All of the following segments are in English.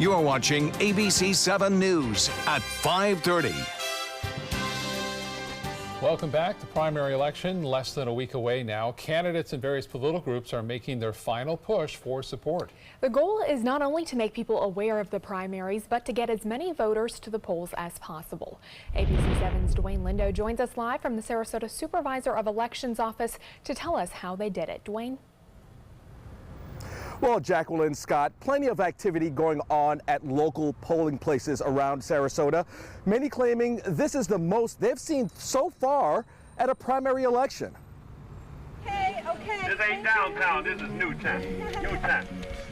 You are watching ABC 7 News at 5:30. Welcome back. The primary election less than a week away now. Candidates in various political groups are making their final push for support. The goal is not only to make people aware of the primaries, but to get as many voters to the polls as possible. ABC 7's Dwayne Lindo joins us live from the Sarasota Supervisor of Elections office to tell us how they did it. Dwayne? Well, Jacqueline, Scott, plenty of activity going on at local polling places around Sarasota. Many claiming this is the most they've seen so far at a primary election. Okay. This ain't downtown, this is Newtown. Newtown.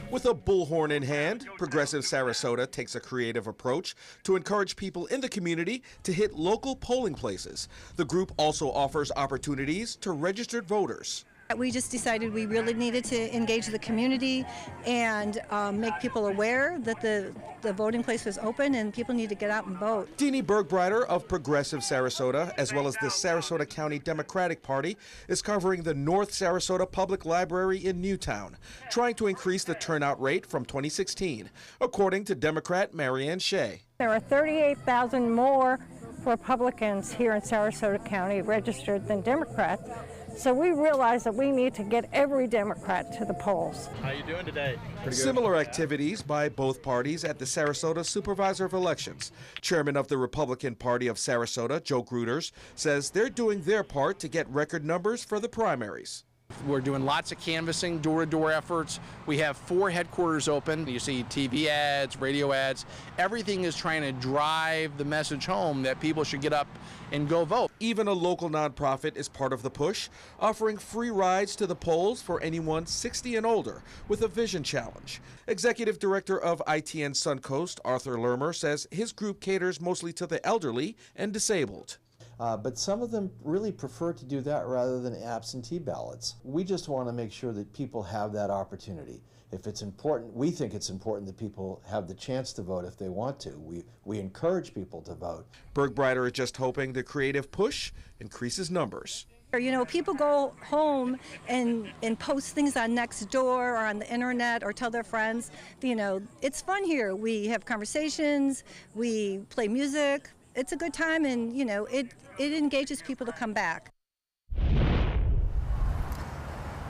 With a bullhorn in hand, Progressive Sarasota takes a creative approach to encourage people in the community to hit local polling places. The group also offers opportunities to registered voters. We just decided we really needed to engage the community and make people aware that the voting place was open and people need to get out and vote. Deanie Bergbrider of Progressive Sarasota, as well as the Sarasota County Democratic Party, is covering the North Sarasota Public Library in Newtown, trying to increase the turnout rate from 2016, according to Democrat Marianne Shea. There are 38,000 more Republicans here in Sarasota County registered than Democrats. So we realize that we need to get every Democrat to the polls. How are you doing today? Similar activities by both parties at the Sarasota Supervisor of Elections. Chairman of the Republican Party of Sarasota, Joe Gruters, says they're doing their part to get record numbers for the primaries. We're doing lots of canvassing, door-to-door efforts. We have 4 headquarters open. You see TV ads, radio ads. Everything is trying to drive the message home that people should get up and go vote. Even a local nonprofit is part of the push, offering free rides to the polls for anyone 60 and older with a vision challenge. Executive Director of ITN Suncoast, Arthur Lermer, says his group caters mostly to the elderly and disabled. But some of them really prefer to do that rather than absentee ballots. We just want to make sure that people have that opportunity. If it's important, we think it's important that people have the chance to vote if they want to. We encourage people to vote. Bergbrider is just hoping the creative push increases numbers. You know, people go home and post things on Nextdoor or on the internet or tell their friends. You know, it's fun here. We have conversations, we play music. It's a good time, and you know, it engages people to come back.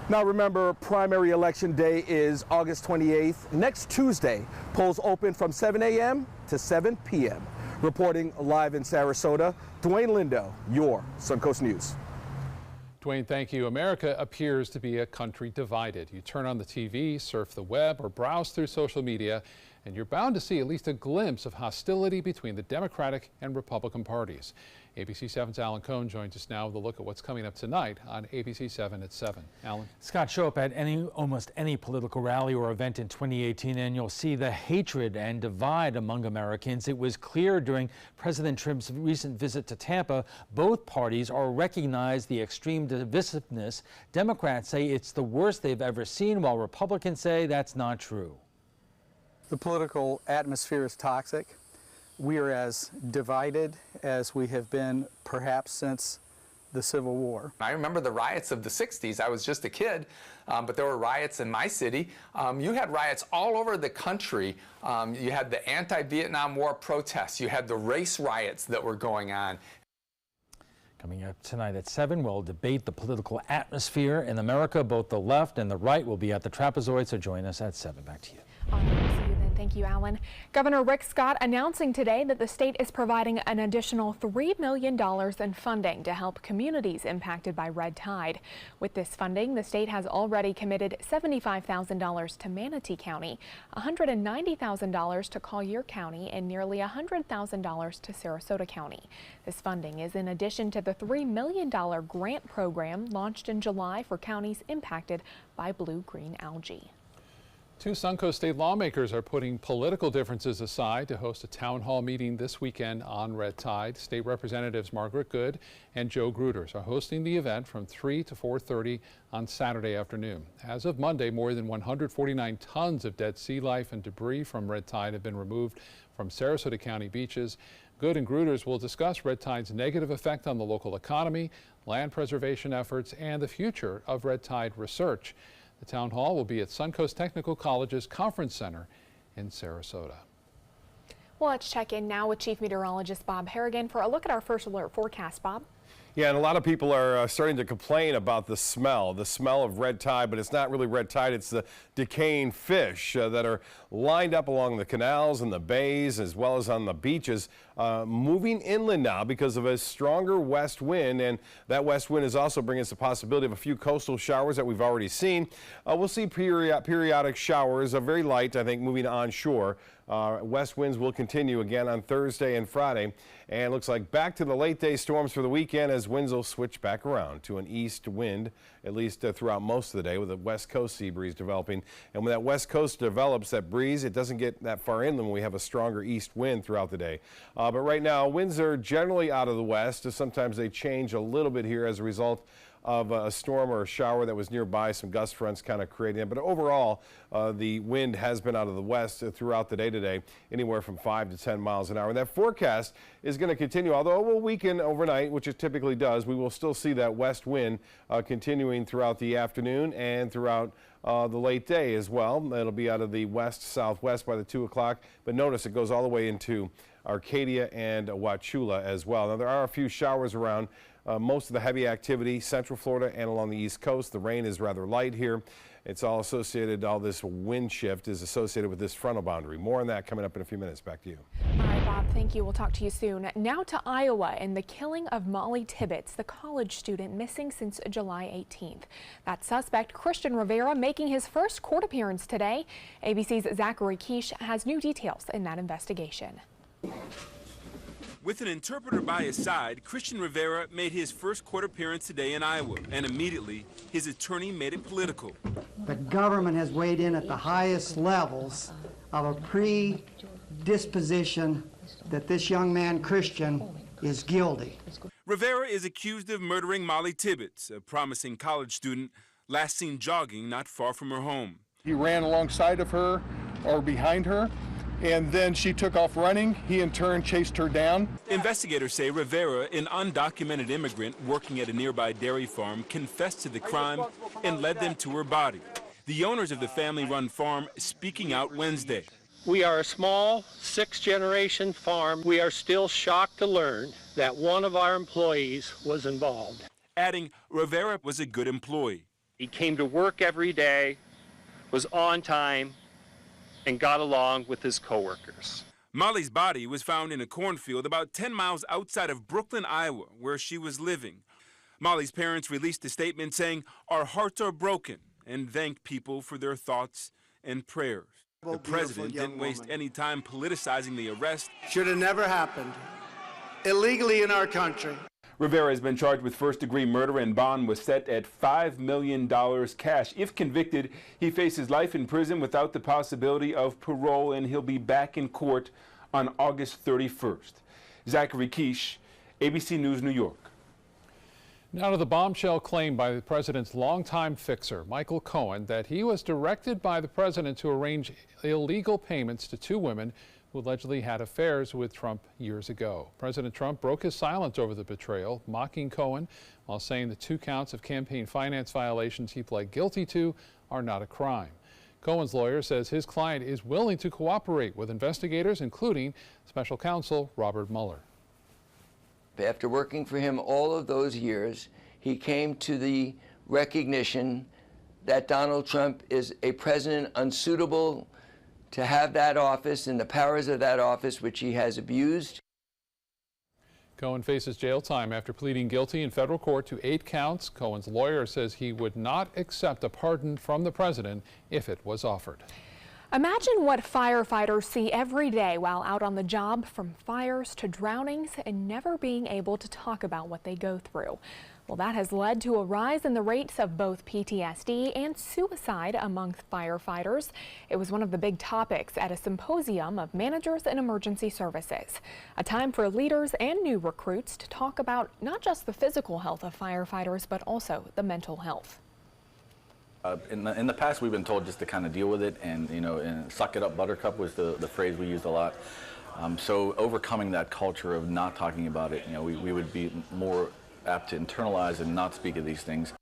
Now remember, primary election day is August 28th. Next Tuesday, polls open from 7 a.m. to 7 p.m. Reporting live in Sarasota, Dwayne Lindo, your Suncoast News. Dwayne, thank you. America appears to be a country divided. You turn on the TV, surf the web, or browse through social media, and you're bound to see at least a glimpse of hostility between the Democratic and Republican parties. ABC 7's Alan Cohn joins us now with a look at what's coming up tonight on ABC 7 at 7. Alan? Scott, show up at almost any political rally or event in 2018 and you'll see the hatred and divide among Americans. It was clear during President Trump's recent visit to Tampa. Both parties are recognize the extreme divisiveness. Democrats say it's the worst they've ever seen, while Republicans say that's not true. The political atmosphere is toxic. We are as divided as we have been perhaps since the Civil War. I remember the riots of the 60s. I was just a kid, but there were riots in my city. You had riots all over the country. You had the anti-Vietnam War protests. You had the race riots that were going on. Coming up tonight at 7, we'll debate the political atmosphere in America. Both the left and the right will be at the trapezoid, so join us at 7. Back to you. All right, see you then. Thank you, Alan. Governor Rick Scott announcing today that the state is providing an additional $3 million in funding to help communities impacted by red tide. With this funding, the state has already committed $75,000 to Manatee County, $190,000 to Collier County, and nearly $100,000 to Sarasota County. This funding is in addition to the $3 million grant program launched in July for counties impacted by blue-green algae. 2 Suncoast state lawmakers are putting political differences aside to host a town hall meeting this weekend on red tide. State Representatives Margaret Good and Joe Gruters are hosting the event from 3 to 4:30 on Saturday afternoon. As of Monday, more than 149 tons of dead sea life and debris from red tide have been removed from Sarasota County beaches. Good and Gruters will discuss red tide's negative effect on the local economy, land preservation efforts, and the future of red tide research. The town hall will be at Suncoast Technical College's Conference Center in Sarasota. Well, let's check in now with Chief Meteorologist Bob Harrigan for a look at our first alert forecast. Bob? Yeah, and a lot of people are starting to complain about the smell of red tide, but it's not really red tide, it's the decaying fish that are lined up along the canals and the bays as well as on the beaches, moving inland now because of a stronger west wind, and that west wind is also bringing us the possibility of a few coastal showers that we've already seen. We'll see periodic showers, very light, I think, moving onshore. West winds will continue again on Thursday and Friday, and it looks like back to the late day storms for the weekend as winds will switch back around to an east wind, at least throughout most of the day, with a west coast sea breeze developing. And when that west coast develops, that breeze, it doesn't get that far inland when we have a stronger east wind throughout the day. But right now, winds are generally out of the west. Sometimes they change a little bit here as a result of a storm or a shower that was nearby, some gust fronts kind of creating it. But overall, the wind has been out of the west throughout the day today, anywhere from 5 to 10 miles an hour. And that forecast is going to continue, although it will weaken overnight, which it typically does. We will still see that west wind continuing throughout the afternoon and throughout the late day as well. It'll be out of the west-southwest by the 2 o'clock. But notice it goes all the way into Arcadia and Wauchula as well. Now, there are a few showers around. Most of the heavy activity, Central Florida and along the East Coast. The rain is rather light here. It's all associated, all this wind shift is associated with this frontal boundary. More on that coming up in a few minutes. Back to you. All right, Bob, thank you. We'll talk to you soon. Now to Iowa and the killing of Molly Tibbetts, the college student missing since July 18th. That suspect, Christian Rivera, making his first court appearance today. ABC's Zachary Quiche has new details in that investigation. With an interpreter by his side, Christian Rivera made his first court appearance today in Iowa, and immediately his attorney made it political. The government has weighed in at the highest levels of a predisposition that this young man, Christian, is guilty. Rivera is accused of murdering Molly Tibbetts, a promising college student last seen jogging not far from her home. He ran alongside of her or behind her, and then she took off running. He in turn chased her down. Investigators say Rivera, an undocumented immigrant working at a nearby dairy farm, confessed to the crime and led them to her body. The owners of the family-run farm speaking out Wednesday. We are a small, sixth-generation farm. We are still shocked to learn that one of our employees was involved. Adding, Rivera was a good employee. He came to work every day, was on time, and got along with his coworkers. Molly's body was found in a cornfield about 10 miles outside of Brooklyn, Iowa, where she was living. Molly's parents released a statement saying, "Our hearts are broken," and thanked people for their thoughts and prayers. The president didn't waste any time politicizing the arrest. Should have never happened. Illegally in our country. Rivera has been charged with first-degree murder, and bond was set at $5 million cash. If convicted, he faces life in prison without the possibility of parole, and he'll be back in court on August 31st. Zachary Quiche, ABC News, New York. Now to the bombshell claim by the president's longtime fixer, Michael Cohen, that he was directed by the president to arrange illegal payments to two women who allegedly had affairs with Trump years ago. President Trump broke his silence over the betrayal, mocking Cohen while saying the 2 counts of campaign finance violations he pled guilty to are not a crime. Cohen's lawyer says his client is willing to cooperate with investigators, including special counsel Robert Mueller. After working for him all of those years, he came to the recognition that Donald Trump is a president unsuitable to have that office and the powers of that office, which he has abused. Cohen faces jail time after pleading guilty in federal court to 8 counts. Cohen's lawyer says he would not accept a pardon from the president if it was offered. Imagine what firefighters see every day while out on the job, from fires to drownings, and never being able to talk about what they go through. Well, that has led to a rise in the rates of both PTSD and suicide among firefighters. It was one of the big topics at a symposium of managers in emergency services. A time for leaders and new recruits to talk about not just the physical health of firefighters, but also the mental health. In the past, we've been told just to kind of deal with it, and and suck it up, buttercup was the phrase we used a lot. So overcoming that culture of not talking about it, we would be more apt to internalize and not speak of these things.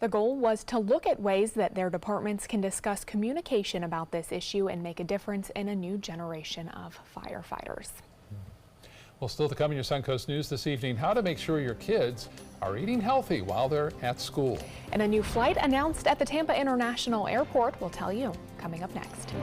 The goal was to look at ways that their departments can discuss communication about this issue and make a difference in a new generation of firefighters. Well, still to come in your Suncoast News this evening, how to make sure your kids are eating healthy while they're at school. And a new flight announced at the Tampa International Airport. We'll tell you coming up next.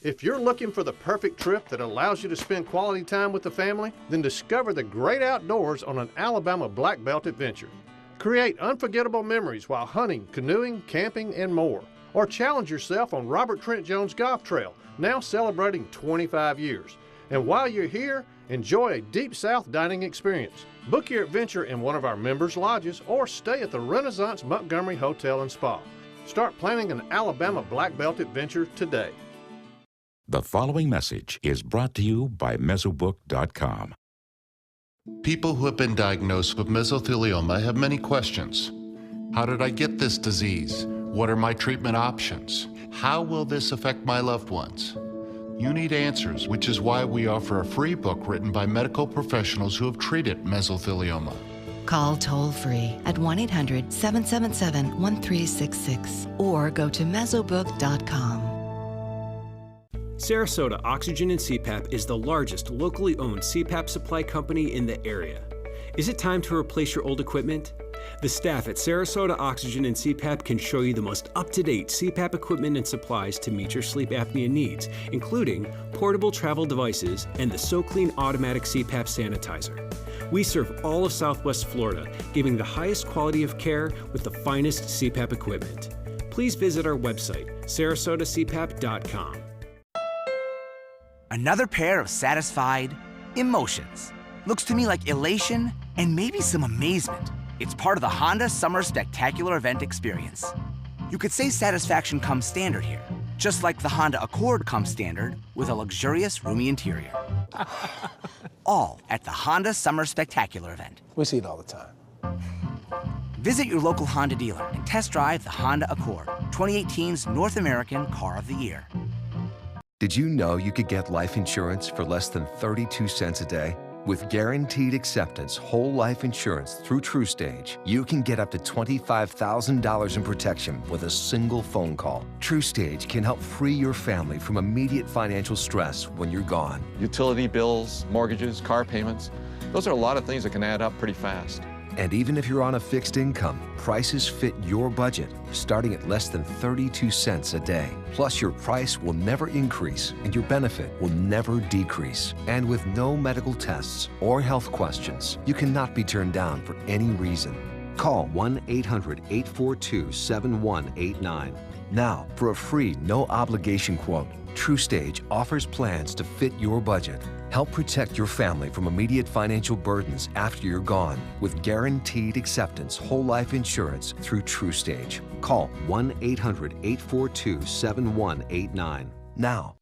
If you're looking for the perfect trip that allows you to spend quality time with the family, then discover the great outdoors on an Alabama Black Belt adventure. Create unforgettable memories while hunting, canoeing, camping, and more. Or challenge yourself on Robert Trent Jones Golf Trail, now celebrating 25 years. And while you're here, enjoy a Deep South dining experience. Book your adventure in one of our members' lodges or stay at the Renaissance Montgomery Hotel and Spa. Start planning an Alabama Black Belt adventure today. The following message is brought to you by Mesobook.com. People who have been diagnosed with mesothelioma have many questions. How did I get this disease? What are my treatment options? How will this affect my loved ones? You need answers, which is why we offer a free book written by medical professionals who have treated mesothelioma. Call toll-free at 1-800-777-1366 or go to mesobook.com. Sarasota Oxygen and CPAP is the largest locally owned CPAP supply company in the area. Is it time to replace your old equipment? The staff at Sarasota Oxygen and CPAP can show you the most up-to-date CPAP equipment and supplies to meet your sleep apnea needs, including portable travel devices and the SoClean automatic CPAP sanitizer. We serve all of Southwest Florida, giving the highest quality of care with the finest CPAP equipment. Please visit our website, sarasotacpap.com. Another pair of satisfied emotions. Looks to me like elation and maybe some amazement. It's part of the Honda Summer Spectacular Event experience. You could say satisfaction comes standard here, just like the Honda Accord comes standard with a luxurious, roomy interior. All at the Honda Summer Spectacular Event. We see it all the time. Visit your local Honda dealer and test drive the Honda Accord, 2018's North American Car of the Year. Did you know you could get life insurance for less than 32 cents a day? With Guaranteed Acceptance whole life insurance through TruStage, you can get up to $25,000 in protection with a single phone call. TruStage can help free your family from immediate financial stress when you're gone. Utility bills, mortgages, car payments, those are a lot of things that can add up pretty fast. And even if you're on a fixed income, prices fit your budget, starting at less than 32 cents a day. Plus, your price will never increase and your benefit will never decrease. And with no medical tests or health questions, you cannot be turned down for any reason. Call 1-800-842-7189. Now, for a free, no-obligation quote, TruStage offers plans to fit your budget. Help protect your family from immediate financial burdens after you're gone with Guaranteed Acceptance whole life insurance through TruStage. Call 1-800-842-7189 now.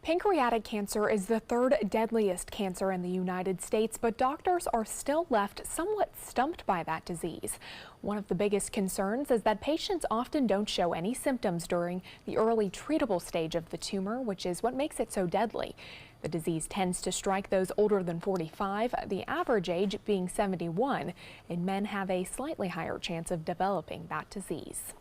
Pancreatic cancer is the third deadliest cancer in the United States, but doctors are still left somewhat stumped by that disease. One of the biggest concerns is that patients often don't show any symptoms during the early treatable stage of the tumor, which is what makes it so deadly. The disease tends to strike those older than 45, the average age being 71, and men have a slightly higher chance of developing that disease.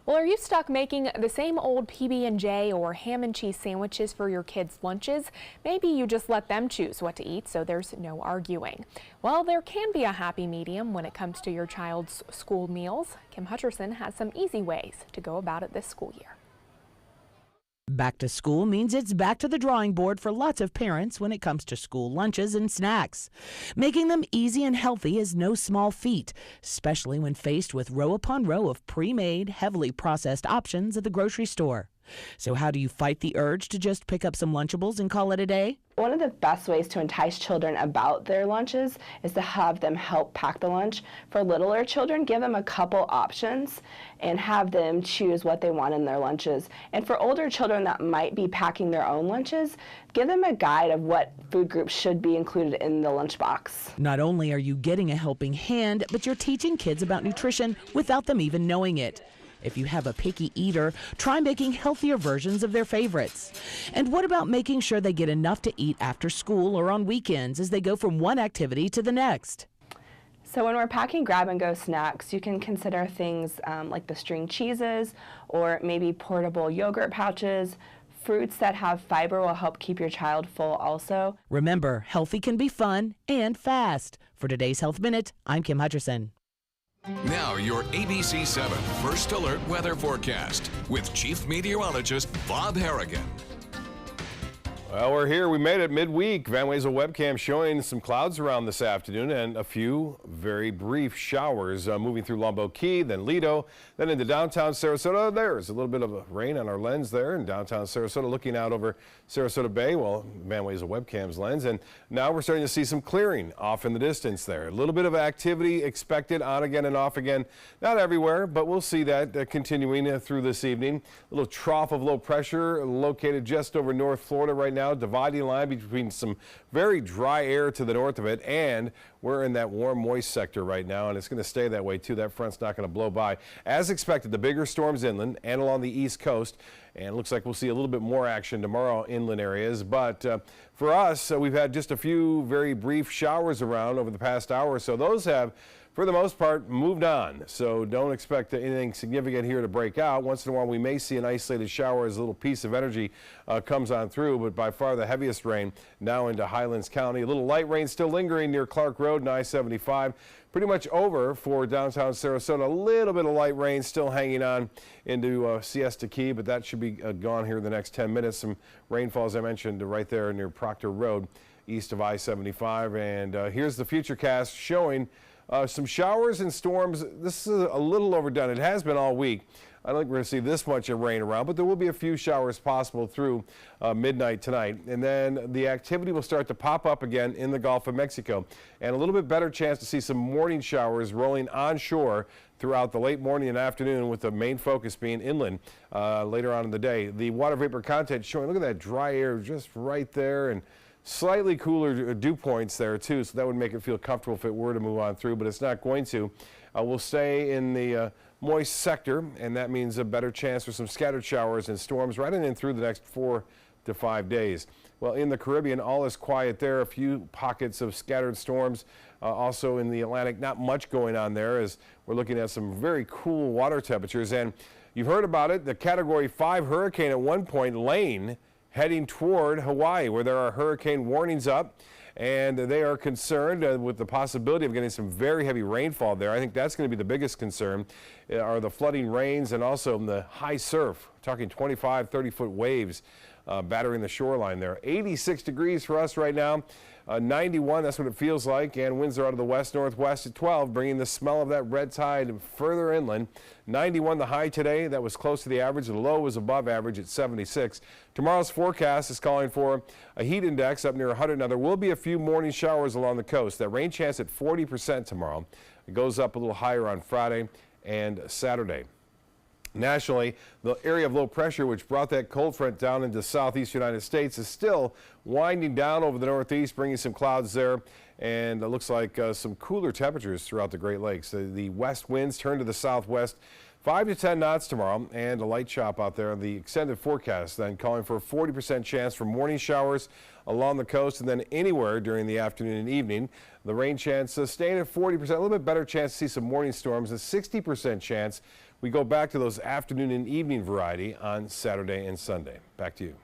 Well, are you stuck making the same old PB&J or ham and cheese sandwiches for your kids' lunches? Maybe you just let them choose what to eat, so there's no arguing. Well, there can be a happy medium when it comes to your child's school meals. Kim Hutcherson has some easy ways to go about it this school year. Back to school means it's back to the drawing board for lots of parents when it comes to school lunches and snacks. Making them easy and healthy is no small feat, especially when faced with row upon row of pre-made, heavily processed options at the grocery store. So how do you fight the urge to just pick up some Lunchables and call it a day? One of the best ways to entice children about their lunches is to have them help pack the lunch. For littler children, give them a couple options and have them choose what they want in their lunches. And for older children that might be packing their own lunches, give them a guide of what food groups should be included in the lunchbox. Not only are you getting a helping hand, but you're teaching kids about nutrition without them even knowing it. If you have a picky eater, try making healthier versions of their favorites. And what about making sure they get enough to eat after school or on weekends as they go from one activity to the next? So when we're packing grab-and-go snacks, you can consider things like the string cheeses or maybe portable yogurt pouches. Fruits that have fiber will help keep your child full also. Remember, healthy can be fun and fast. For today's Health Minute, I'm Kim Hutcherson. Now your ABC 7 First Alert weather forecast with Chief Meteorologist Bob Harrigan. Well, we're here. We made it midweek. Van Wezel webcam showing some clouds around this afternoon and a few very brief showers moving through Lombo Key, then Lido, then into downtown Sarasota. There's a little bit of rain on our lens there in downtown Sarasota, looking out over Sarasota Bay, well, Van Wezel webcam's lens. And now we're starting to see some clearing off in the distance there. A little bit of activity expected on again and off again. Not everywhere, but we'll see that continuing through this evening. A little trough of low pressure located just over North Florida right now. Dividing line between some very dry air to the north of it, and we're in that warm, moist sector right now, and it's going to stay that way too. That front's not going to blow by. As expected, the bigger storms inland and along the east coast, and it looks like we'll see a little bit more action tomorrow inland areas. But for us, we've had just a few very brief showers around over the past hour, so those have, for the most part, moved on. So don't expect anything significant here to break out. Once in a while, we may see an isolated shower as a little piece of energy comes on through, but by far the heaviest rain now into Highlands County. A little light rain still lingering near Clark Road and I-75. Pretty much over for downtown Sarasota. A little bit of light rain still hanging on into Siesta Key, but that should be gone here in the next 10 minutes. Some rainfall, as I mentioned, right there near Proctor Road, east of I-75. And here's the Futurecast showing some showers and storms. This is a little overdone. It has been all week. I don't think we're going to see this much of rain around, but there will be a few showers possible through midnight tonight. And then the activity will start to pop up again in the Gulf of Mexico. And a little bit better chance to see some morning showers rolling onshore throughout the late morning and afternoon, with the main focus being inland later on in the day. The water vapor content showing, look at that dry air just right there, and slightly cooler dew points there too, so that would make it feel comfortable if it were to move on through, but it's not going to. We'll stay in the moist sector, and that means a better chance for some scattered showers and storms right in and through the next 4 to 5 days. Well, in the Caribbean, all is quiet there. A few pockets of scattered storms. Also in the Atlantic, not much going on there, as we're looking at some very cool water temperatures. And you've heard about it, the Category 5 hurricane at one point, Lane, heading toward Hawaii, where there are hurricane warnings up, and they are concerned with the possibility of getting some very heavy rainfall there. I think that's going to be the biggest concern, are the flooding rains and also the high surf, talking 25, 30-foot waves battering the shoreline there. 86 degrees for us right now. 91, that's what it feels like, and winds are out of the west-northwest at 12, bringing the smell of that red tide further inland. 91 the high today, that was close to the average. The low was above average at 76. Tomorrow's forecast is calling for a heat index up near 100. Now, there will be a few morning showers along the coast. That rain chance at 40% tomorrow. It goes up a little higher on Friday and Saturday. Nationally, the area of low pressure, which brought that cold front down into southeast United States, is still winding down over the northeast, bringing some clouds there. And it looks like some cooler temperatures throughout the Great Lakes. The west winds turn to the southwest, 5 to 10 knots tomorrow, and a light chop out there. The extended forecast then calling for a 40% chance for morning showers along the coast, and then anywhere during the afternoon and evening. The rain chance staying at 40%, a little bit better chance to see some morning storms, a 60% chance we go back to those afternoon and evening variety on Saturday and Sunday. Back to you.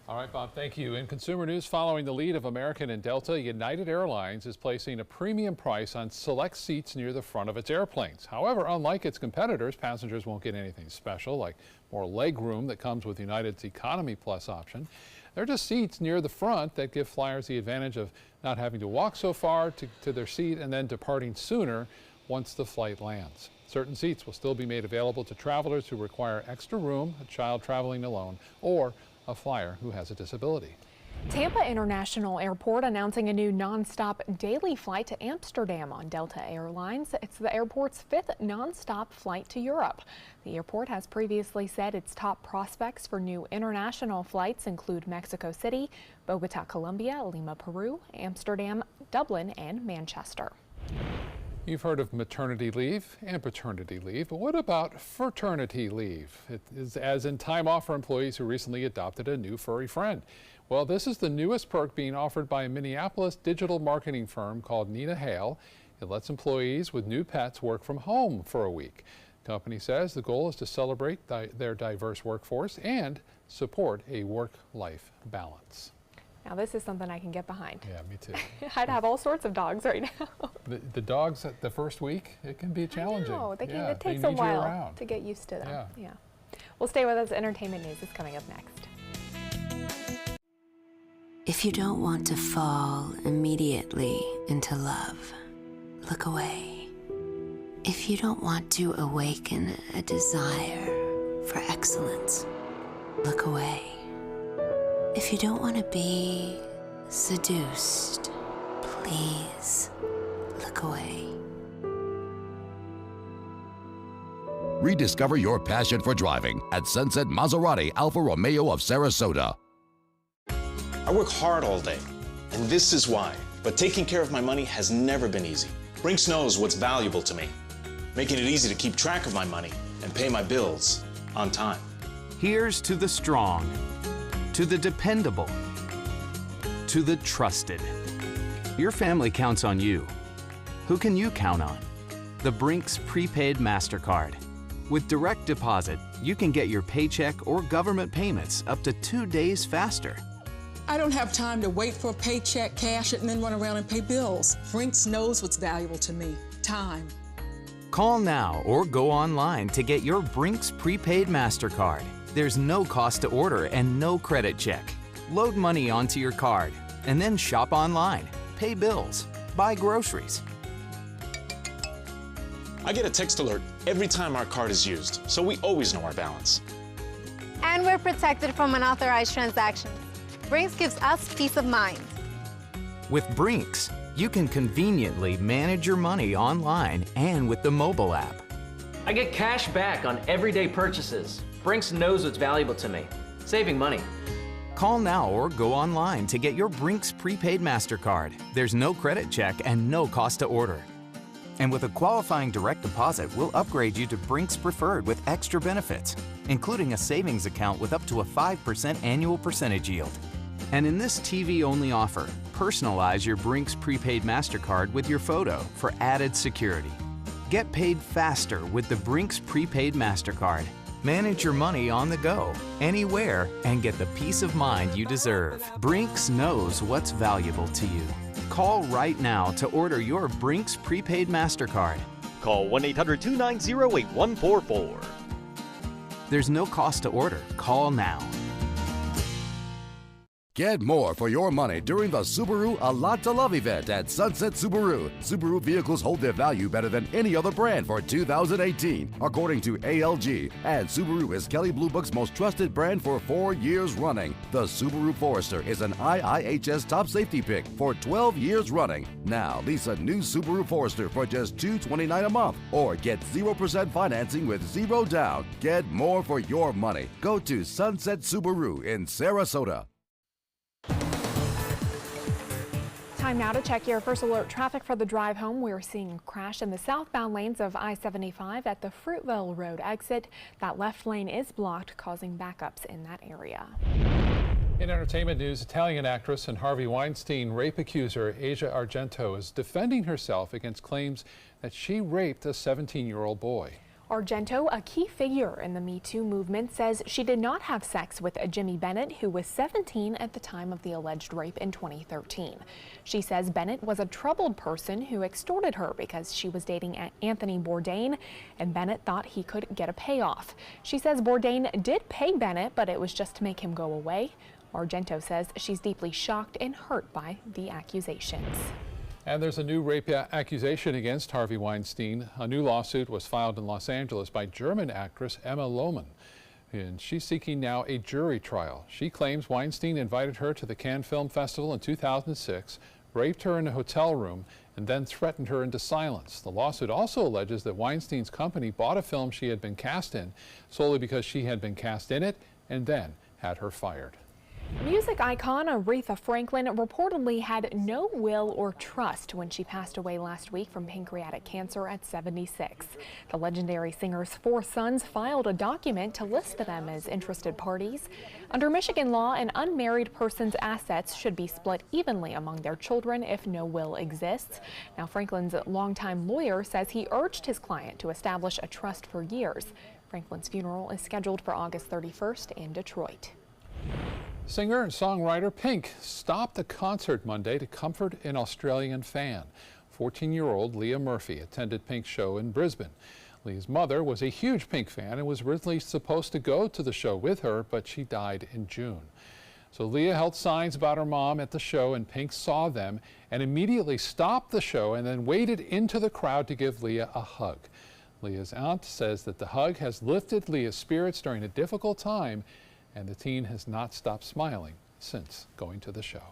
All right, Bob, thank you. In consumer news, following the lead of American and Delta, United Airlines is placing a premium price on select seats near the front of its airplanes. However, unlike its competitors, passengers won't get anything special, like more leg room that comes with United's Economy Plus option. They're just seats near the front that give flyers the advantage of not having to walk so far to their seat and then departing sooner once the flight lands. Certain seats will still be made available to travelers who require extra room, a child traveling alone, or a flyer who has a disability. Tampa International Airport announcing a new nonstop daily flight to Amsterdam on Delta Airlines. It's the airport's 5th nonstop flight to Europe. The airport has previously said its top prospects for new international flights include Mexico City, Bogota, Colombia, Lima, Peru, Amsterdam, Dublin, and Manchester. You've heard of maternity leave and paternity leave, but what about fraternity leave? It is as in time off for employees who recently adopted a new furry friend. Well, this is the newest perk being offered by a Minneapolis digital marketing firm called Nina Hale. It lets employees with new pets work from home for a week. The company says the goal is to celebrate their diverse workforce and support a work-life balance. Now this is something I can get behind. Yeah, me too. I'd have all sorts of dogs right now. The dogs at the first week, it can be challenging. I know. Yeah, it takes a while to get used to them. Yeah. Well, stay with us. Entertainment news is coming up next. If you don't want to fall immediately into love, look away. If you don't want to awaken a desire for excellence, look away. If you don't want to be seduced, please look away. Rediscover your passion for driving at Sunset Maserati Alfa Romeo of Sarasota. I work hard all day, and this is why. But taking care of my money has never been easy. Brinks knows what's valuable to me, making it easy to keep track of my money and pay my bills on time. Here's to the strong, to the dependable, to the trusted. Your family counts on you. Who can you count on? The Brinks Prepaid MasterCard. With direct deposit, you can get your paycheck or government payments up to 2 days faster. I don't have time to wait for a paycheck, cash it, and then run around and pay bills. Brinks knows what's valuable to me, time. Call now or go online to get your Brinks Prepaid MasterCard. There's no cost to order and no credit check. Load money onto your card and then shop online, pay bills, buy groceries. I get a text alert every time our card is used, so we always know our balance. And we're protected from unauthorized transactions. Brinks gives us peace of mind. With Brinks, you can conveniently manage your money online and with the mobile app. I get cash back on everyday purchases. Brinks knows what's valuable to me, saving money. Call now or go online to get your Brinks Prepaid MasterCard. There's no credit check and no cost to order. And with a qualifying direct deposit, we'll upgrade you to Brinks Preferred with extra benefits, including a savings account with up to a 5% annual percentage yield. And in this TV-only offer, personalize your Brinks Prepaid MasterCard with your photo for added security. Get paid faster with the Brinks Prepaid MasterCard. Manage your money on the go, anywhere, and get the peace of mind you deserve. Brinks knows what's valuable to you. Call right now to order your Brinks Prepaid MasterCard. Call 1-800-290-8144. There's no cost to order. Call now. Get more for your money during the Subaru A Lot to Love event at Sunset Subaru. Subaru vehicles hold their value better than any other brand for 2018, according to ALG. And Subaru is Kelley Blue Book's most trusted brand for 4 years running. The Subaru Forester is an IIHS top safety pick for 12 years running. Now, lease a new Subaru Forester for just $229 a month or get 0% financing with zero down. Get more for your money. Go to Sunset Subaru in Sarasota. Time now to check your first alert traffic for the drive home. We're seeing a crash in the southbound lanes of I-75 at the Fruitvale Road exit. That left lane is blocked, causing backups in that area. In entertainment news, Italian actress and Harvey Weinstein rape accuser Asia Argento is defending herself against claims that she raped a 17-year-old boy. Argento, a key figure in the Me Too movement, says she did not have sex with Jimmy Bennett, who was 17 at the time of the alleged rape in 2013. She says Bennett was a troubled person who extorted her because she was dating Anthony Bourdain, and Bennett thought he could get a payoff. She says Bourdain did pay Bennett, but it was just to make him go away. Argento says she's deeply shocked and hurt by the accusations. And there's a new rape accusation against Harvey Weinstein. A new lawsuit was filed in Los Angeles by German actress Emma Lohman, and she's seeking now a jury trial. She claims Weinstein invited her to the Cannes Film Festival in 2006, raped her in a hotel room, and then threatened her into silence. The lawsuit also alleges that Weinstein's company bought a film she had been cast in solely because she had been cast in it and then had her fired. Music icon Aretha Franklin reportedly had no will or trust when she passed away last week from pancreatic cancer at 76. The legendary singer's 4 sons filed a document to list them as interested parties. Under Michigan law, an unmarried person's assets should be split evenly among their children if no will exists. Now, Franklin's longtime lawyer says he urged his client to establish a trust for years. Franklin's funeral is scheduled for August 31st in Detroit. Singer and songwriter Pink stopped a concert Monday to comfort an Australian fan. 14-year-old Leah Murphy attended Pink's show in Brisbane. Leah's mother was a huge Pink fan and was originally supposed to go to the show with her, but she died in June. So Leah held signs about her mom at the show, and Pink saw them and immediately stopped the show and then waded into the crowd to give Leah a hug. Leah's aunt says that the hug has lifted Leah's spirits during a difficult time, and the teen has not stopped smiling since going to the show.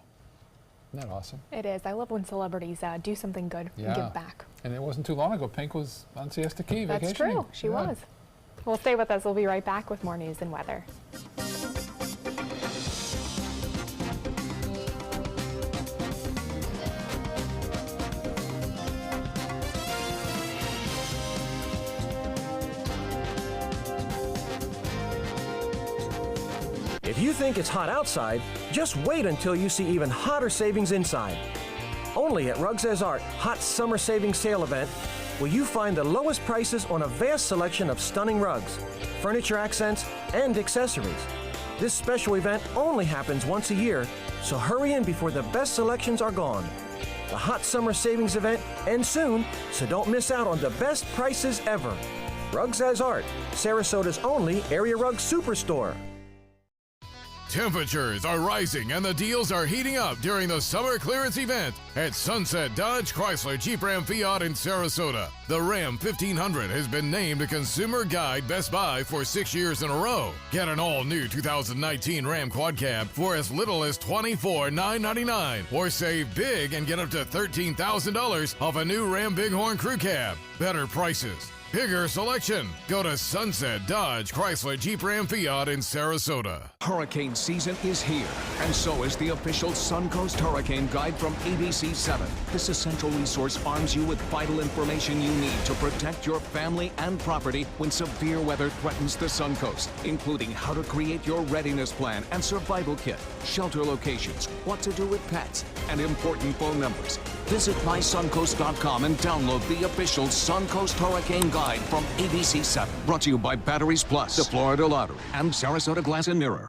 Isn't that awesome? It is. I love when celebrities do something good and give back. And it wasn't too long ago Pink was on Siesta Key vacationing. That's true. She was. Well, stay with us. We'll be right back with more news and weather. If you think it's hot outside, just wait until you see even hotter savings inside. Only at Rugs As Art Hot Summer Savings Sale event will you find the lowest prices on a vast selection of stunning rugs, furniture accents, and accessories. This special event only happens once a year, so hurry in before the best selections are gone. The Hot Summer Savings event ends soon, so don't miss out on the best prices ever. Rugs As Art, Sarasota's only area rug superstore. Temperatures are rising and the deals are heating up during the summer clearance event at Sunset Dodge Chrysler Jeep Ram Fiat in Sarasota. The Ram 1500 has been named a Consumer Guide Best Buy for 6 years in a row. Get an all-new 2019 Ram Quad Cab for as little as $24,999, or save big and get up to $13,000 off a new Ram Bighorn Crew Cab. Better prices, bigger selection. Go to Sunset Dodge Chrysler Jeep Ram Fiat in Sarasota. Hurricane season is here, and so is the official Suncoast Hurricane Guide from ABC7. This essential resource arms you with vital information you need to protect your family and property when severe weather threatens the Suncoast, including how to create your readiness plan and survival kit, shelter locations, what to do with pets, and important phone numbers. Visit mysuncoast.com and download the official Suncoast Hurricane Guide from ABC7. Brought to you by Batteries Plus, the Florida Lottery, and Sarasota Glass and Mirror.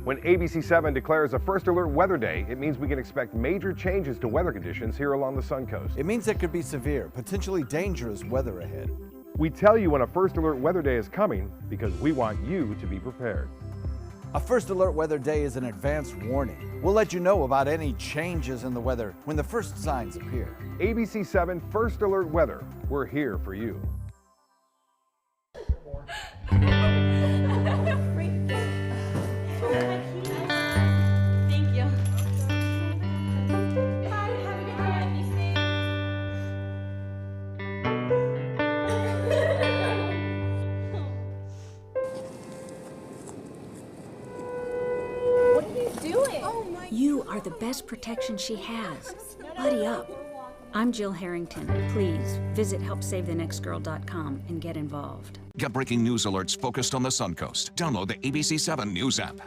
When ABC7 declares a first alert weather day, it means we can expect major changes to weather conditions here along the Suncoast. It means there could be severe, potentially dangerous weather ahead. We tell you when a first alert weather day is coming because we want you to be prepared. A first alert weather day is an advance warning. We'll let you know about any changes in the weather when the first signs appear. ABC7 First Alert Weather. We're here for you. Thank you. What are you doing? You are the best protection she has. Buddy up. I'm Jill Harrington. Please visit HelpSaveTheNextGirl.com and get involved. Get breaking news alerts focused on the Suncoast. Download the ABC7 News app.